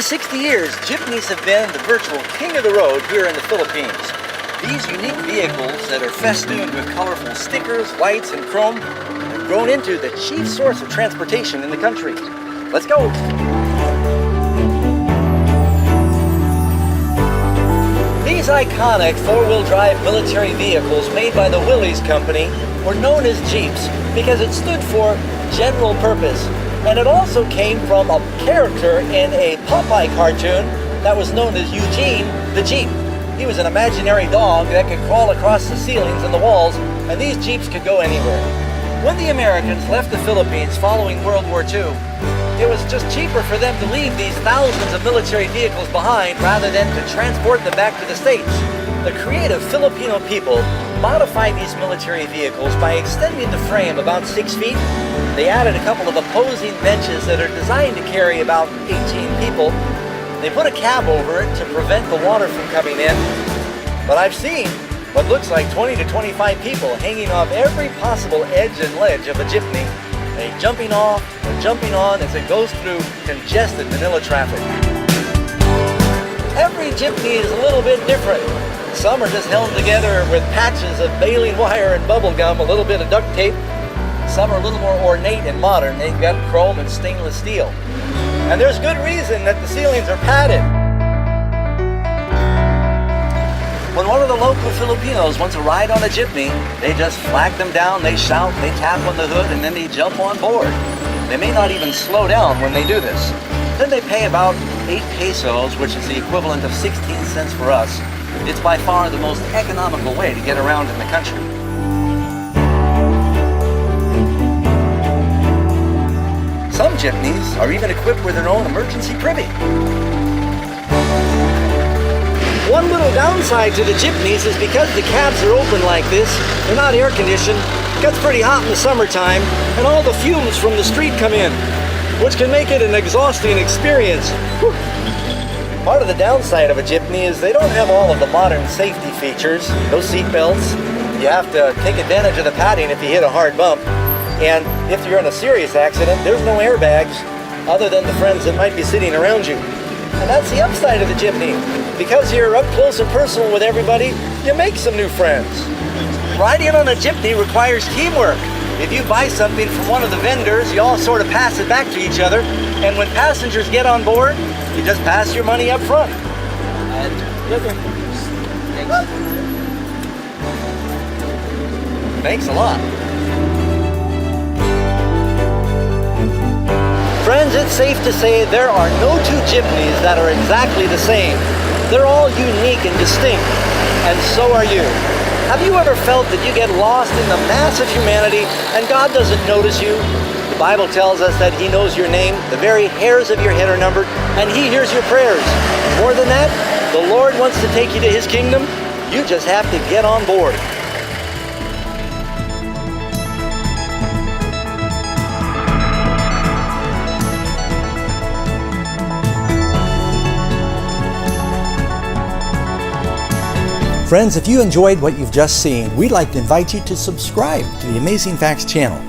60 years, jeepneys have been the virtual king of the road here in the Philippines. These unique vehicles that are festooned with colorful stickers, lights, and chrome have grown into the chief source of transportation in the country. Let's go! These iconic four-wheel drive military vehicles made by the Willys Company were known as Jeeps because it stood for General Purpose. And it also came from a character in a Popeye cartoon that was known as Eugene the Jeep. He was an imaginary dog that could crawl across the ceilings and the walls, and these Jeeps could go anywhere. When the Americans left the Philippines following World War II, it was just cheaper for them to leave these thousands of military vehicles behind rather than to transport them back to the States. The creative Filipino people modified these military vehicles by extending the frame about 6 feet. They added a couple of opposing benches that are designed to carry about 18 people. They put a cab over it to prevent the water from coming in. But I've seen what looks like 20 to 25 people hanging off every possible edge and ledge of a jeepney. They jumping off and jumping on as it goes through congested Manila traffic. Every jeepney is a little bit different. Some are just held together with patches of baling wire and bubble gum, a little bit of duct tape. Some are a little more ornate and modern. They've got chrome and stainless steel. And there's good reason that the ceilings are padded. When one of the local Filipinos wants a ride on a jeepney, they just flag them down, they shout, they tap on the hood, and then they jump on board. They may not even slow down when they do this. Then they pay about 8 pesos, which is the equivalent of 16 cents for us. It's by far the most economical way to get around in the country. Some jeepneys are even equipped with their own emergency privy. One little downside to the jeepneys is because the cabs are open like this, they're not air conditioned, it gets pretty hot in the summertime, and all the fumes from the street come in, which can make it an exhausting experience. Whew. Part of the downside of a jeepney is they don't have all of the modern safety features. No seat belts. You have to take advantage of the padding if you hit a hard bump. And if you're in a serious accident, there's no airbags other than the friends that might be sitting around you. And that's the upside of the jeepney. Because you're up close and personal with everybody, you make some new friends. Riding on a jeepney requires teamwork. If you buy something from one of the vendors, you all sort of pass it back to each other. And when passengers get on board, you just pass your money up front. Thanks a lot. Friends, it's safe to say there are no two jeepneys that are exactly the same. They're all unique and distinct, and so are you. Have you ever felt that you get lost in the mass of humanity and God doesn't notice you? The Bible tells us that He knows your name, the very hairs of your head are numbered, and He hears your prayers. More than that, the Lord wants to take you to His kingdom. You just have to get on board. Friends, if you enjoyed what you've just seen, we'd like to invite you to subscribe to the Amazing Facts channel.